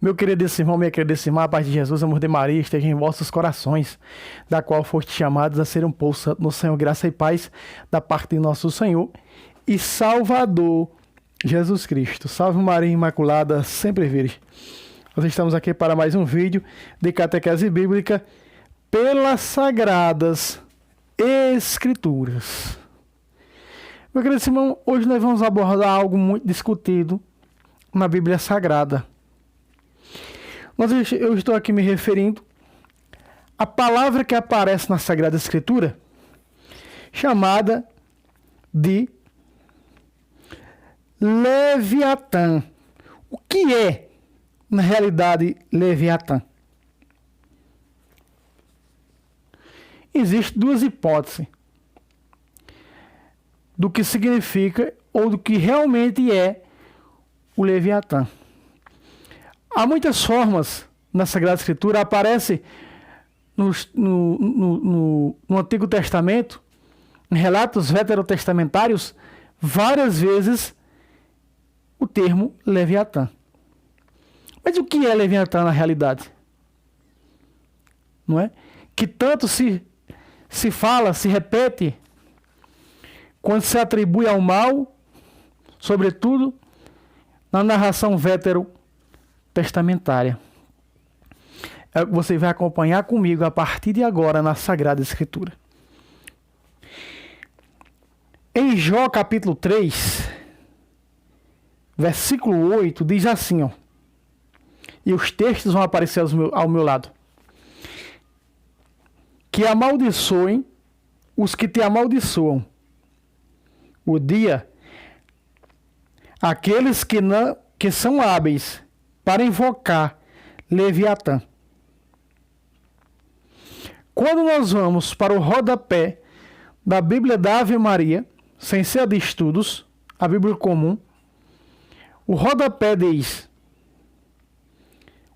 Meu queridíssimo irmão, minha queridíssima, a paz de Jesus, amor de Maria, esteja em vossos corações, da qual foste chamados a ser um povo santo no Senhor, graça e paz da parte de nosso Senhor e Salvador Jesus Cristo. Salve Maria Imaculada, sempre virgem. Nós estamos aqui para mais um vídeo de catequese bíblica pelas Sagradas Escrituras. Meu querido irmão, hoje nós vamos abordar algo muito discutido na Bíblia Sagrada. Eu estou aqui me referindo à palavra que aparece na Sagrada Escritura, chamada de Leviatã. O que é, na realidade, Leviatã? Existem duas hipóteses do que significa ou do que realmente é o Leviatã. Há muitas formas na Sagrada Escritura, aparece no Antigo Testamento, em relatos veterotestamentários, várias vezes o termo Leviatã. Mas o que é Leviatã na realidade? Não é? Que tanto se fala, se repete, quando se atribui ao mal, sobretudo na narração veterotestamentária. Você vai acompanhar comigo a partir de agora na Sagrada Escritura. Em Jó capítulo 3, versículo 8, diz assim, ó, e os textos vão aparecer ao meu lado: que amaldiçoem os que te amaldiçoam, o dia, aqueles que são hábeis para invocar Leviatã. Quando nós vamos para o rodapé da Bíblia da Ave Maria, sem ser a de estudos, a Bíblia comum, o rodapé diz: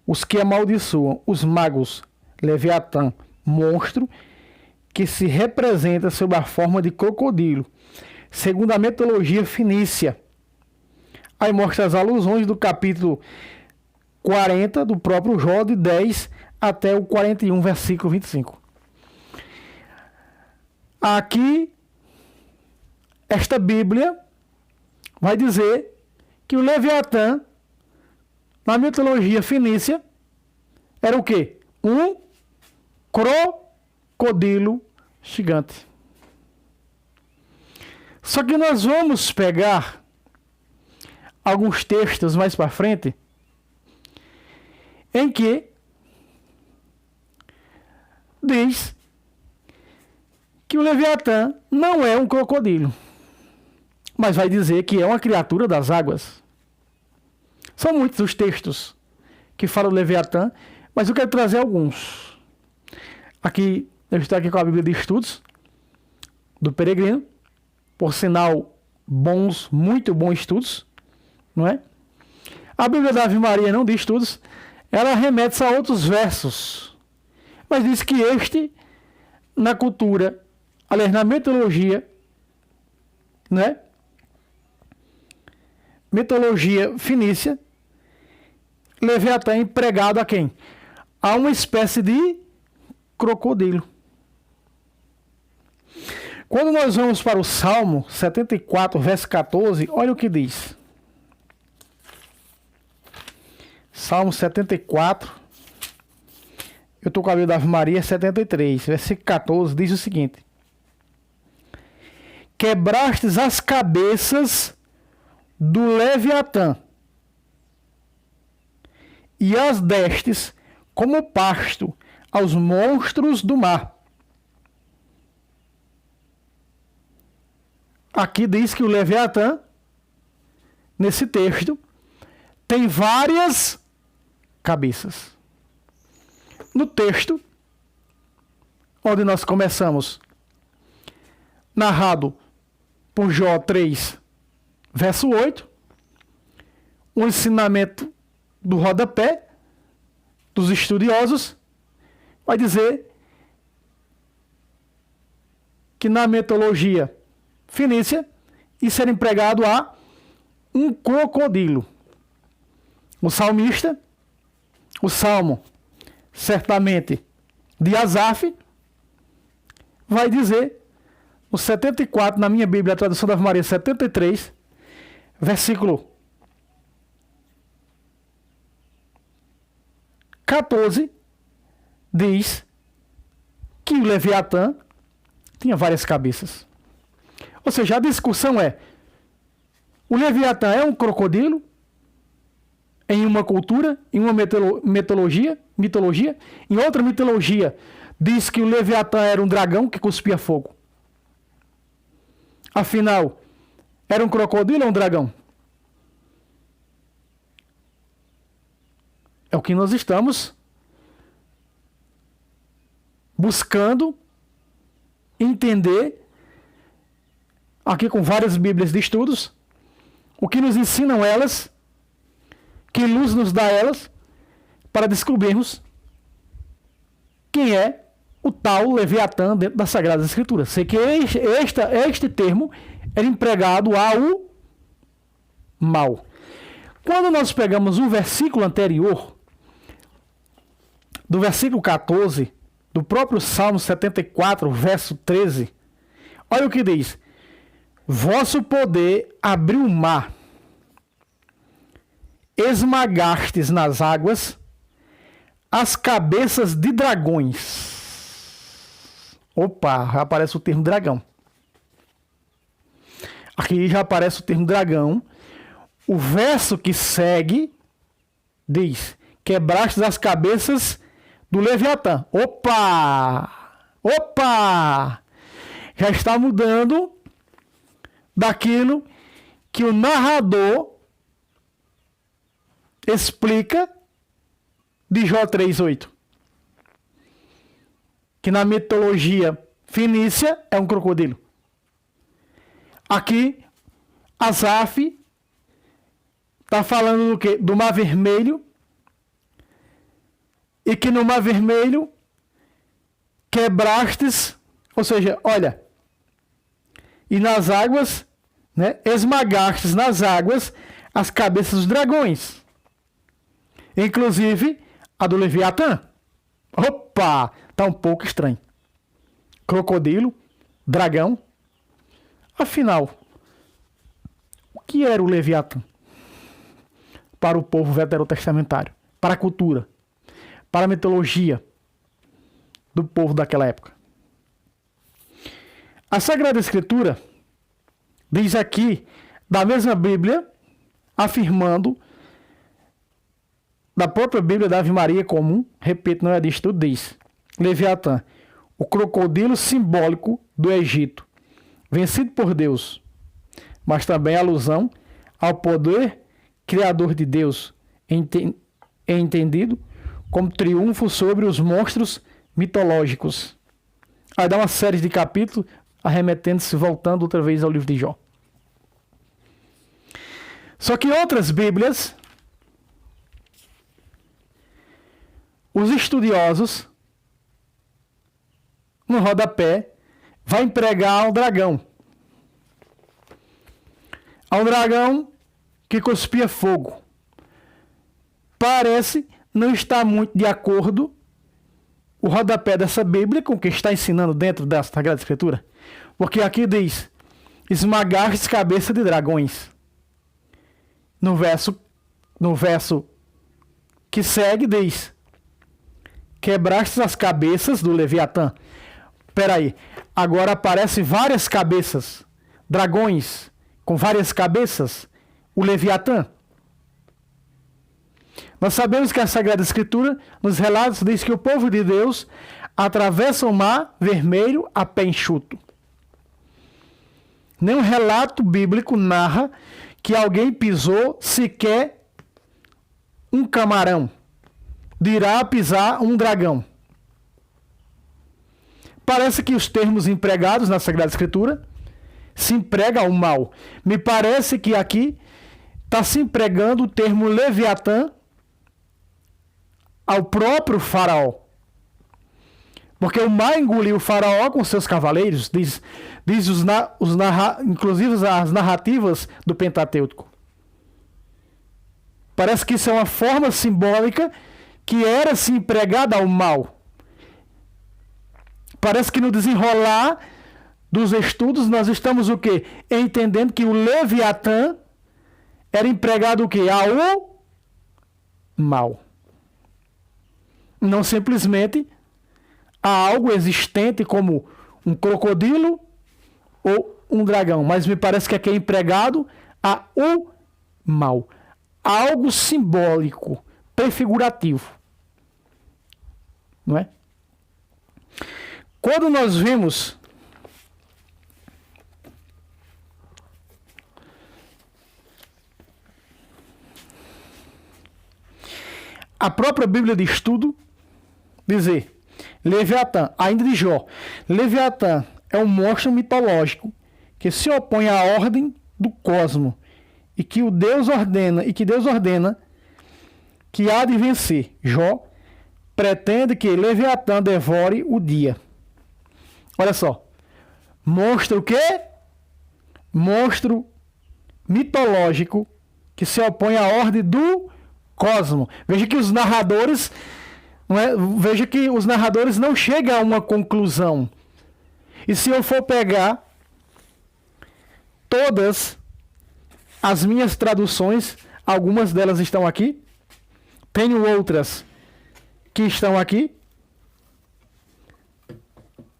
os que amaldiçoam os magos, Leviatã, monstro, que se representa sob a forma de crocodilo, segundo a mitologia fenícia. Aí mostra as alusões do capítulo 40 do próprio Jó, de 10 até o 41, versículo 25. Aqui, esta Bíblia vai dizer que o Leviatã, na mitologia fenícia, era o quê? Um crocodilo gigante. Só que nós vamos pegar alguns textos mais para frente em que diz que o Leviatã não é um crocodilo, mas vai dizer que é uma criatura das águas. São muitos os textos que falam do Leviatã, mas eu quero trazer alguns. Aqui, eu estou aqui com a Bíblia de Estudos do Peregrino, por sinal, muito bons estudos, não é? A Bíblia da Ave Maria não diz estudos, ela remete a outros versos, mas diz que este, na cultura, aliás, na mitologia, né? Mitologia fenícia, Leviatã é empregado a quem? A uma espécie de crocodilo. Quando nós vamos para o Salmo 74, verso 14, olha o que diz. Salmo 74, eu estou com a Bíblia da Ave Maria, 73, versículo 14, diz o seguinte: quebrastes as cabeças do Leviatã e as destes como pasto aos monstros do mar. Aqui diz que o Leviatã, nesse texto, tem várias cabeças. No texto, onde nós começamos, narrado por Jó 3, verso 8, um ensinamento do rodapé dos estudiosos, vai dizer que na mitologia fenícia isso era empregado a um crocodilo. O salmista o Salmo, certamente, de Asaf, vai dizer, o 74, na minha Bíblia, a tradução da Ave Maria 73, versículo 14, diz que o Leviatã tinha várias cabeças. Ou seja, a discussão é: o Leviatã é um crocodilo em uma cultura, em uma mitologia, em outra mitologia diz que o Leviatã era um dragão que cuspia fogo. Afinal, era um crocodilo ou um dragão? É o que nós estamos buscando entender aqui com várias bíblias de estudos, o que nos ensinam elas, que luz nos dá elas, para descobrirmos quem é o tal Leviatã dentro das Sagradas Escrituras. Sei que este termo era empregado ao mal. Quando nós pegamos um versículo anterior, do versículo 14, do próprio Salmo 74, verso 13, olha o que diz: vosso poder abriu o mar, esmagastes nas águas as cabeças de dragões. Opa, já aparece o termo dragão. Aqui já aparece o termo dragão. O verso que segue diz: quebrastes as cabeças do Leviatã. Opa! Opa! Já está mudando daquilo que o narrador explica de Jó 3:8. Que na mitologia fenícia é um crocodilo. Aqui, Asaf está falando do quê? Do Mar Vermelho. E que no Mar Vermelho quebrastes, ou seja, olha, e nas águas, né, esmagastes nas águas as cabeças dos dragões, inclusive a do Leviatã. Opa, tá um pouco estranho. Crocodilo, dragão. Afinal, o que era o Leviatã para o povo veterotestamentário, para a cultura, para a mitologia do povo daquela época? A Sagrada Escritura diz aqui, da mesma Bíblia, afirmando, da própria Bíblia da Ave Maria comum, repito, não é disso tudo, diz: Leviatã, o crocodilo simbólico do Egito, vencido por Deus, mas também alusão ao poder criador de Deus, entendido como triunfo sobre os monstros mitológicos. Aí dá uma série de capítulos arremetendo-se, voltando outra vez ao livro de Jó. Só que em outras Bíblias, os estudiosos, no rodapé, vai empregar um dragão. Há um dragão que cuspia fogo. Parece não estar muito de acordo o rodapé dessa Bíblia com o que está ensinando dentro da Sagrada Escritura. Porque aqui diz: esmagastes cabeça de dragões. No verso que segue diz: quebrastes as cabeças do Leviatã. Peraí, agora aparecem várias cabeças, dragões com várias cabeças, o Leviatã. Nós sabemos que a Sagrada Escritura, nos relatos, diz que o povo de Deus atravessa o Mar Vermelho a pé enxuto. Nenhum relato bíblico narra que alguém pisou sequer um camarão, dirá pisar um dragão. Parece que os termos empregados na Sagrada Escritura se emprega ao mal. Me parece que aqui está se empregando o termo Leviatã ao próprio faraó. Porque o mar engoliu o faraó com seus cavaleiros, diz inclusive as narrativas do Pentateuco. Parece que isso é uma forma simbólica que era se empregada ao mal. Parece que no desenrolar dos estudos nós estamos o quê? Entendendo que o Leviatã era empregado o quê? Ao mal. Não simplesmente a algo existente como um crocodilo ou um dragão, mas me parece que aqui é empregado a o mal. Algo simbólico, prefigurativo. Não é? Quando nós vemos a própria Bíblia de Estudo dizer Leviatã, ainda de Jó, Leviatã é um monstro mitológico que se opõe à ordem do cosmo e que Deus ordena que há de vencer. Jó pretende que Leviatã devore o dia. Olha só. Monstro o quê? Monstro mitológico que se opõe à ordem do cosmo. Veja que os narradores não chegam a uma conclusão. E se eu for pegar todas as minhas traduções, algumas delas estão aqui, tenho outras que estão aqui,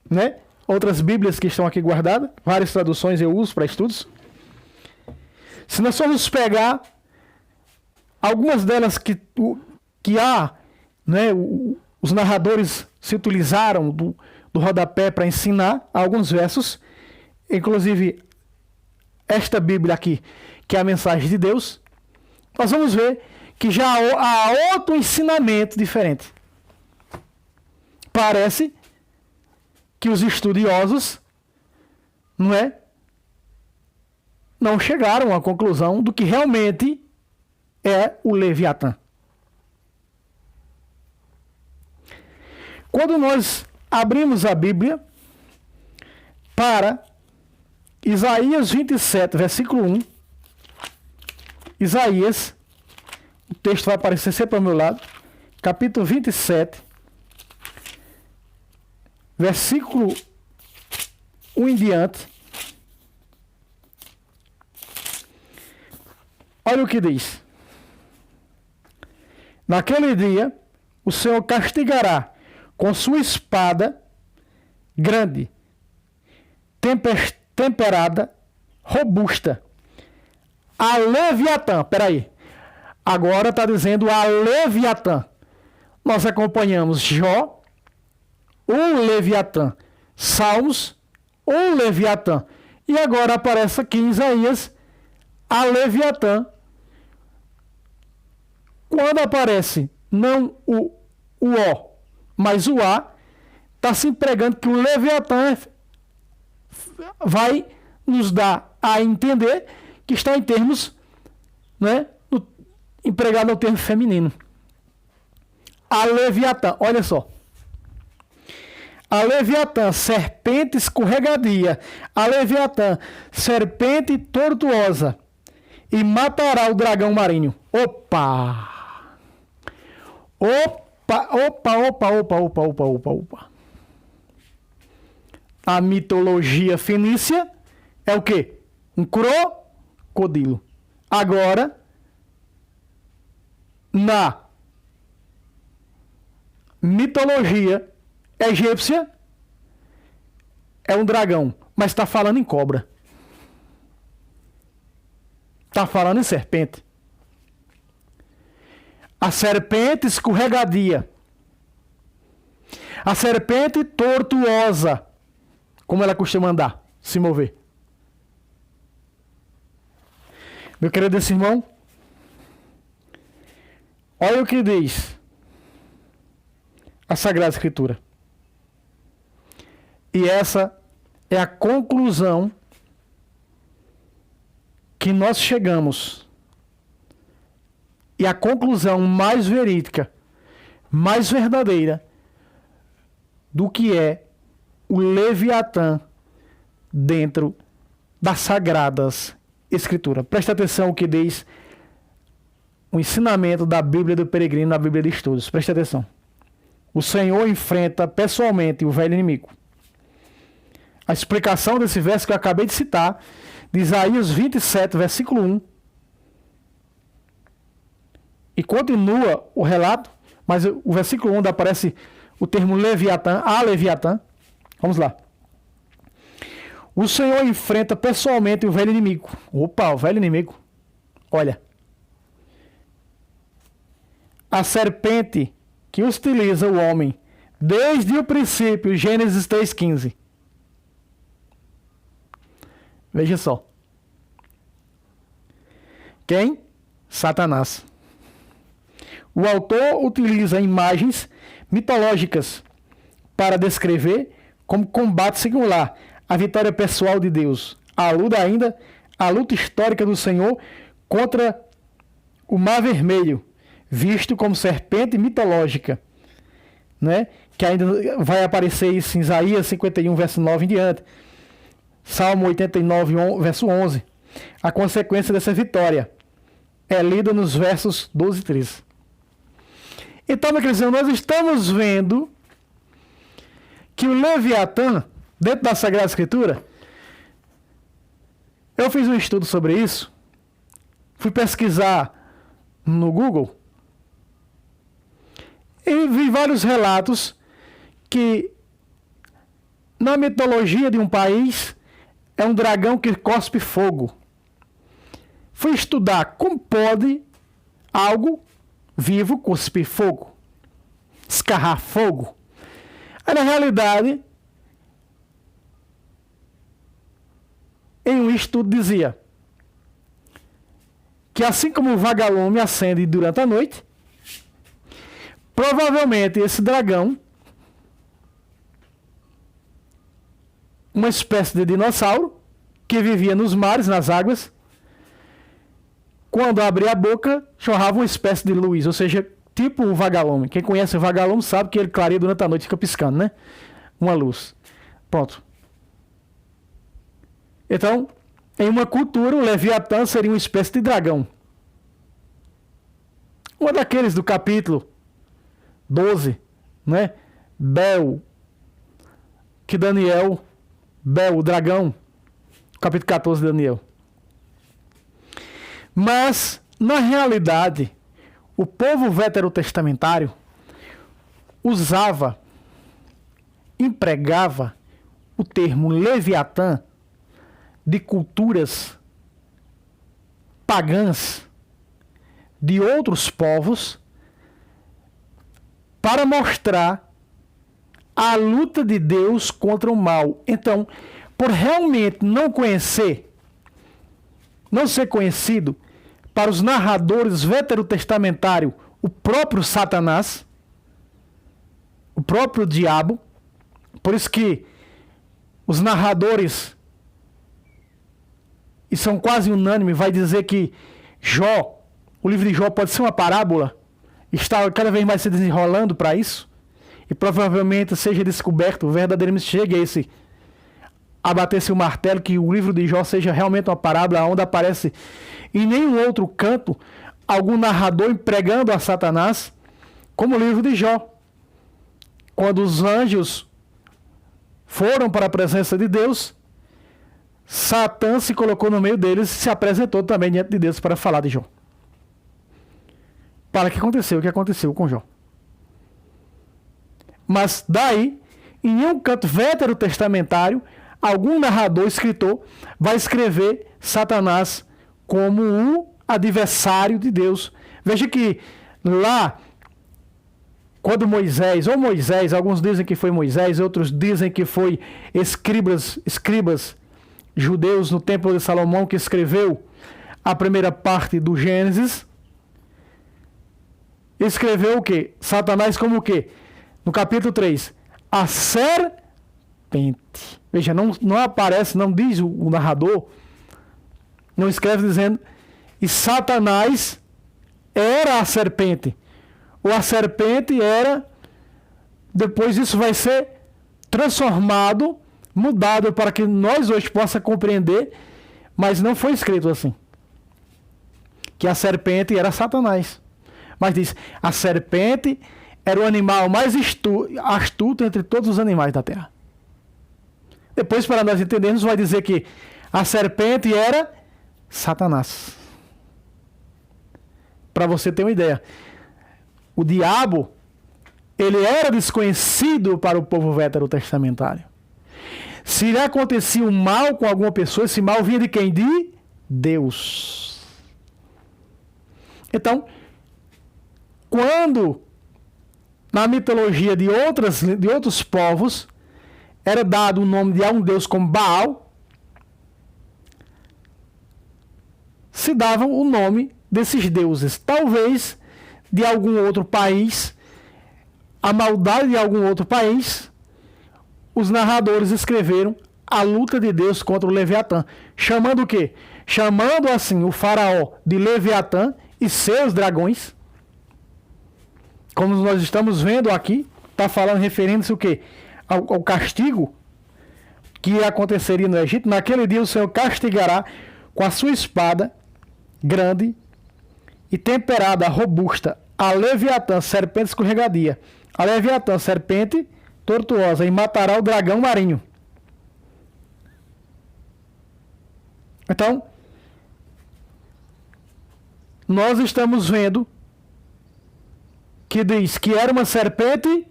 né? Outras Bíblias que estão aqui guardadas, várias traduções eu uso para estudos. Se nós formos pegar algumas delas que há, né, os narradores se utilizaram do rodapé para ensinar alguns versos, inclusive esta Bíblia aqui, que é a mensagem de Deus, nós vamos ver que já há outro ensinamento diferente. Parece que os estudiosos não chegaram à conclusão do que realmente é o Leviatã. Quando nós abrimos a Bíblia para Isaías 27, versículo 1, Isaías, o texto vai aparecer sempre ao meu lado, capítulo 27, versículo 1 em diante. Olha o que diz. Naquele dia, o Senhor castigará com sua espada grande, temperada, robusta, a Leviatã. Peraí. Agora está dizendo a Leviatã. Nós acompanhamos Jó, o Leviatã, Salmos, o Leviatã. E agora aparece aqui em Isaías a Leviatã. Quando aparece não o O, mas o A, está se empregando que o Leviatã vai nos dar a entender que está em termos, né, empregado no termo feminino. A Leviatã, olha só. A Leviatã, serpente escorregadia. A Leviatã, serpente tortuosa. E matará o dragão marinho. Opa! Opa. A mitologia fenícia é o quê? Um crocodilo. Agora, na mitologia egípcia, é um dragão, mas está falando em cobra. Está falando em serpente. A serpente escorregadia. A serpente tortuosa. Como ela costuma andar, se mover. Meu querido irmão, olha o que diz a Sagrada Escritura. E essa é a conclusão que nós chegamos. E a conclusão mais verídica, mais verdadeira do que é o Leviatã dentro das Sagradas Escrituras. Presta atenção o que diz o ensinamento da Bíblia do Peregrino na Bíblia de Estudos. Preste atenção. O Senhor enfrenta pessoalmente o velho inimigo. A explicação desse verso que eu acabei de citar, de Isaías 27, versículo 1. E continua o relato, mas o versículo 1 aparece o termo Leviatã, a Leviatã. Vamos lá. O Senhor enfrenta pessoalmente o velho inimigo. Opa, o velho inimigo. Olha. A serpente que utiliza o homem desde o princípio, Gênesis 3,15. Veja só. Quem? Satanás. O autor utiliza imagens mitológicas para descrever como combate singular a vitória pessoal de Deus. Aluda ainda à luta histórica do Senhor contra o Mar Vermelho, visto como serpente mitológica, né? Que ainda vai aparecer isso em Isaías 51, verso 9 em diante. Salmo 89, verso 11. A consequência dessa vitória é lida nos versos 12 e 13. Então, meu querido, nós estamos vendo que o Leviatã, dentro da Sagrada Escritura, eu fiz um estudo sobre isso, fui pesquisar no Google e vi vários relatos que na mitologia de um país é um dragão que cospe fogo. Fui estudar como pode algo vivo cuspir fogo, escarrar fogo. Aí, na realidade, em um estudo dizia que assim como o vagalume acende durante a noite, provavelmente esse dragão, uma espécie de dinossauro que vivia nos mares, nas águas, quando abria a boca, chorrava uma espécie de luz, ou seja, tipo o vagalume. Quem conhece o vagalume sabe que ele clareia durante a noite, fica piscando, né? Uma luz. Pronto. Então, em uma cultura, o Leviatã seria uma espécie de dragão. Um daqueles do capítulo 12, né? Bel, que Daniel, Bel, o dragão, capítulo 14 de Daniel. Mas, na realidade, o povo veterotestamentário usava, empregava o termo Leviatã de culturas pagãs de outros povos para mostrar a luta de Deus contra o mal. Então, por realmente não conhecer, não ser conhecido para os narradores veterotestamentários, o próprio Satanás, o próprio diabo, por isso que os narradores, e são quase unânimes, vai dizer que Jó, o livro de Jó pode ser uma parábola, está cada vez mais se desenrolando para isso, e provavelmente seja descoberto, verdadeiramente chegue a bater-se o martelo, que o livro de Jó seja realmente uma parábola, onde aparece em nenhum outro canto algum narrador empregando a Satanás, como o livro de Jó. Quando os anjos foram para a presença de Deus, Satã se colocou no meio deles e se apresentou também diante de Deus para falar de Jó. Para que aconteceu o que aconteceu com Jó. Mas daí, em nenhum canto veterotestamentário, algum narrador, escritor, vai escrever Satanás como o adversário de Deus. Veja que lá, quando Moisés, alguns dizem que foi Moisés, outros dizem que foi escribas judeus no Templo de Salomão que escreveu a primeira parte do Gênesis. Escreveu o quê? Satanás como o quê? No capítulo 3, a serpente. Veja, não aparece, não diz o narrador, não escreve dizendo, e Satanás era a serpente. Ou a serpente era, depois isso vai ser transformado, mudado para que nós hoje possa compreender, mas não foi escrito assim. que a serpente era Satanás. Mas diz, a serpente era o animal mais astuto entre todos os animais da terra. Depois, para nós entendermos, vai dizer que a serpente era Satanás. Para você ter uma ideia, o diabo, ele era desconhecido para o povo veterotestamentário. Se lhe acontecia um mal com alguma pessoa, esse mal vinha de quem? De Deus. Então, quando na mitologia de outros povos era dado o nome de um deus como Baal, se davam o nome desses deuses. Talvez de algum outro país, a maldade de algum outro país, os narradores escreveram a luta de Deus contra o Leviatã. Chamando o quê? Chamando assim o faraó de Leviatã e seus dragões. Como nós estamos vendo aqui, está falando, referindo-se o quê? Ao castigo que aconteceria no Egito. Naquele dia o Senhor castigará com a sua espada grande e temperada, robusta, a Leviatã, serpente escorregadia, a Leviatã, serpente tortuosa, e matará o dragão marinho. Então, nós estamos vendo que diz que era uma serpente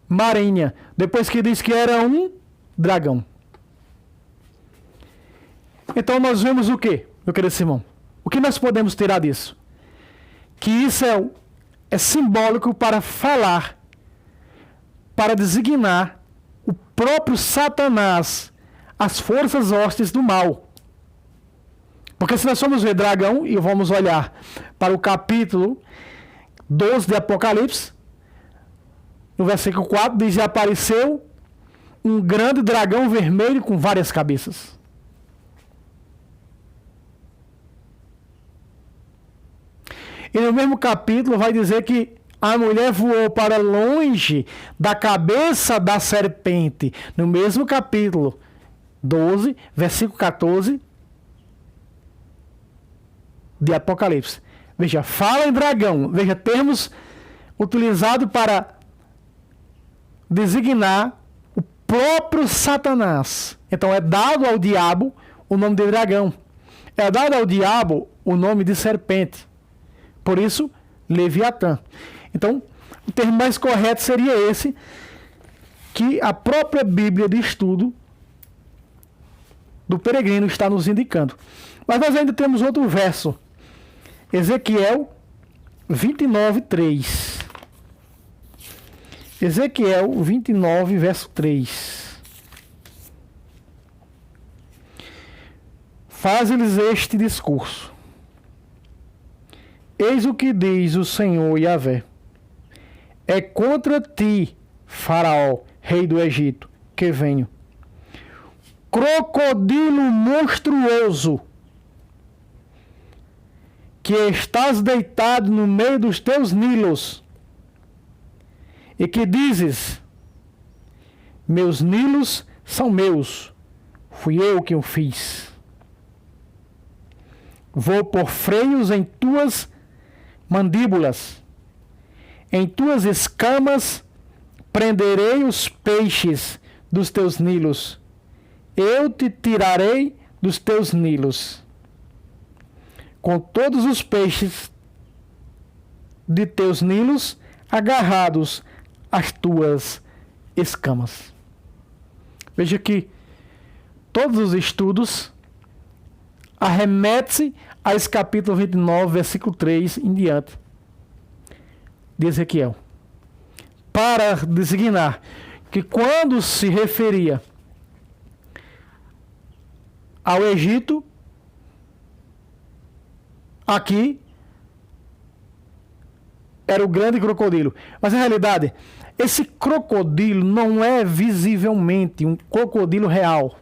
marinha, depois que diz que era um dragão. Então nós vemos o que, meu querido Simão? O que nós podemos tirar disso? Que isso é simbólico para falar, para designar o próprio Satanás, as forças hostis do mal. Porque se nós formos ver dragão, e vamos olhar para o capítulo 12 de Apocalipse, no versículo 4, diz: e apareceu um grande dragão vermelho com várias cabeças. E no mesmo capítulo vai dizer que a mulher voou para longe da cabeça da serpente. No mesmo capítulo 12, versículo 14 de Apocalipse. Veja, fala em dragão. Veja, termos utilizados para designar o próprio Satanás. Então é dado ao diabo o nome de dragão. É dado ao diabo o nome de serpente. Por isso, Leviatã. Então, o termo mais correto seria esse, que a própria Bíblia de estudo do peregrino está nos indicando. Mas nós ainda temos outro verso. Ezequiel 29, 3. Ezequiel 29, verso 3. Faz-lhes este discurso. Eis o que diz o Senhor Yahvé: é contra ti, Faraó, rei do Egito, que venho. Crocodilo monstruoso, que estás deitado no meio dos teus nilos, e que dizes: meus nilos são meus, fui eu que o fiz. Vou pôr freios em tuas mandíbulas, em tuas escamas prenderei os peixes dos teus nilos, eu te tirarei dos teus nilos, com todos os peixes de teus nilos agarrados às tuas escamas. Veja que todos os estudos arremete-se a esse capítulo 29, versículo 3 em diante de Ezequiel, para designar que quando se referia ao Egito, aqui era o grande crocodilo. Mas na realidade, esse crocodilo não é visivelmente um crocodilo real.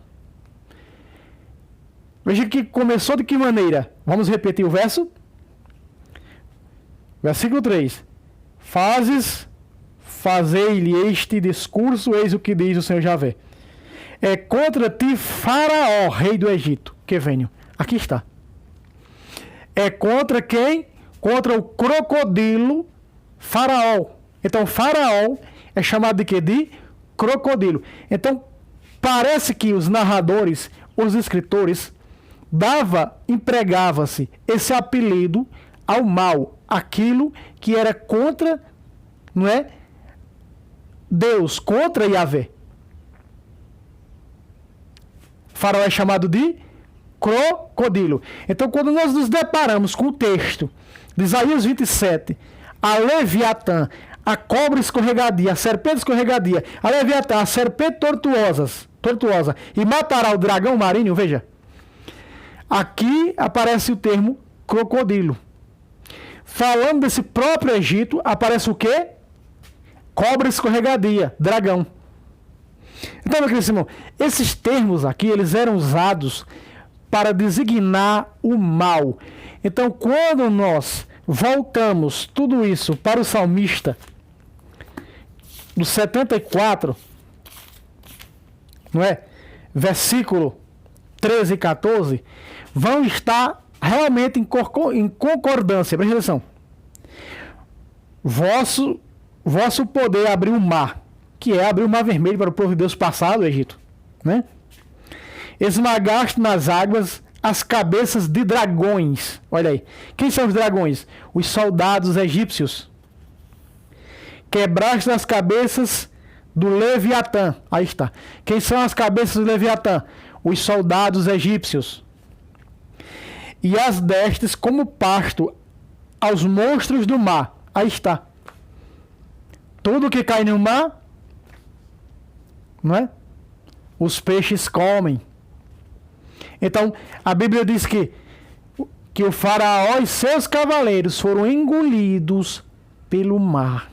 Veja que começou de que maneira? Vamos repetir o verso? Versículo 3. Fazei-lhe este discurso, eis o que diz o Senhor Yahvé. É contra ti, Faraó, rei do Egito, que venho. Aqui está. É contra quem? Contra o crocodilo Faraó. Então, Faraó é chamado de quê? De crocodilo. Então, parece que os narradores, os escritores, empregava-se esse apelido ao mal, aquilo que era contra, não é? Deus, contra Yahvé. Faraó é chamado de crocodilo. Então, quando nós nos deparamos com o texto de Isaías 27, a Leviatã, a cobra escorregadia, a serpente escorregadia, a Leviatã, a serpente tortuosa, e matará o dragão marinho, veja. Aqui aparece o termo crocodilo. Falando desse próprio Egito, aparece o quê? Cobra escorregadia, dragão. Então, meu querido irmão, esses termos aqui, eles eram usados para designar o mal. Então, quando nós voltamos tudo isso para o salmista, do 74, não é? Versículo 13 e 14, vão estar realmente em concordância. Presta atenção. Vosso poder abriu o mar, que é abrir o mar vermelho para o povo de Deus passar do Egito, né? Esmagaste nas águas as cabeças de dragões. Olha aí. Quem são os dragões? Os soldados egípcios. Quebraste as cabeças do Leviatã. Aí está. Quem são as cabeças do Leviatã? Os soldados egípcios. E as destes como pasto aos monstros do mar. Aí está. Tudo que cai no mar, não é? Os peixes comem. Então, a Bíblia diz que o faraó e seus cavaleiros foram engolidos pelo mar.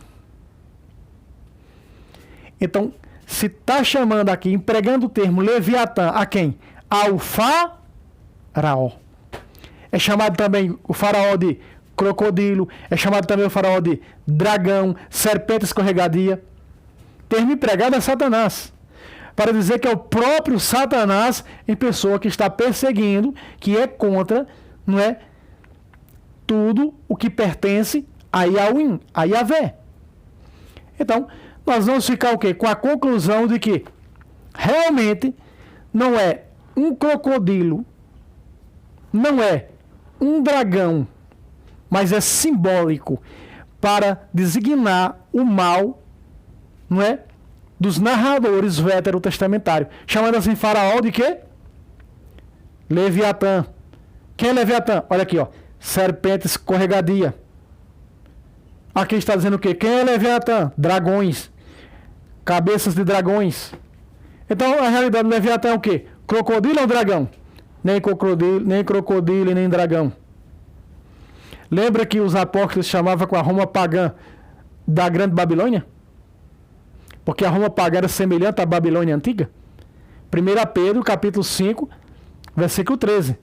Então, se está chamando aqui, empregando o termo Leviatã, a quem? Ao faraó. É chamado também o faraó de crocodilo, é chamado também o faraó de dragão, serpente escorregadia. Termo empregado a Satanás, para dizer que é o próprio Satanás em pessoa que está perseguindo, que é contra, não é, tudo o que pertence a Yahweh, a Yahvé. Então, nós vamos ficar o quê? Com a conclusão de que realmente não é um crocodilo, não é um dragão, mas é simbólico para designar o mal, não é, dos narradores veterotestamentários, chamando assim faraó de quê? Leviatã. Quem é Leviatã? Olha aqui, ó, serpente escorregadia. Aqui está dizendo o quê? Quem é Leviatã? Dragões. Cabeças de dragões. Então, a realidade do Leviatã é o quê? Crocodilo ou dragão? Nem crocodilo e nem dragão. Lembra que os apóstolos chamavam com a Roma pagã da Grande Babilônia? Porque a Roma pagã era semelhante à Babilônia antiga. 1 Pedro, capítulo 5, versículo 13.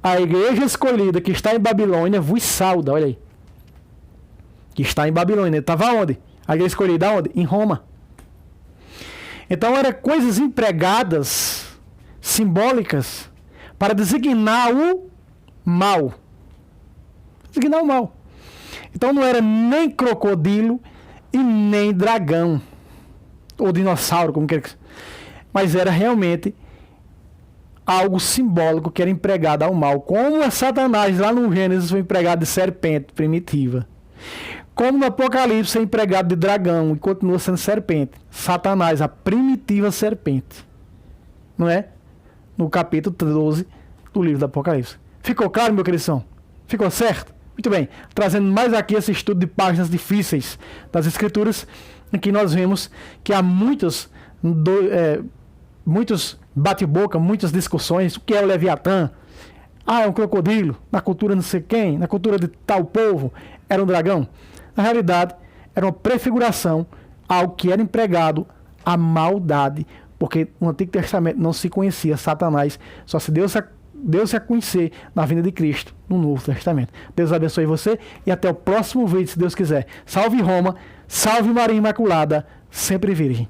A igreja escolhida que está em Babilônia vos sauda, olha aí. Que está em Babilônia. Estava onde? A igreja escolhida onde? Em Roma. Então eram coisas empregadas, simbólicas, para designar o mal. Designar o mal. Então não era nem crocodilo e nem dragão. Ou dinossauro, como quer que seja. Mas era realmente algo simbólico que era empregado ao mal. Como a Satanás lá no Gênesis foi empregado de serpente primitiva. Como no Apocalipse é empregado de dragão e continua sendo serpente. Satanás, a primitiva serpente. Não é? No capítulo 12 do livro do Apocalipse. Ficou claro, meu queridão? Ficou certo? Muito bem. Trazendo mais aqui esse estudo de páginas difíceis das Escrituras, em que nós vemos que há muitos bate-boca, muitas discussões. O que é o Leviatã? Ah, é um crocodilo. Na cultura não sei quem, na cultura de tal povo, era um dragão. Na realidade, era uma prefiguração ao que era empregado a maldade, porque no Antigo Testamento não se conhecia Satanás, só se Deus se a conhecer na vinda de Cristo no Novo Testamento. Deus abençoe você e até o próximo vídeo, se Deus quiser. Salve Roma, salve Maria Imaculada, sempre virgem.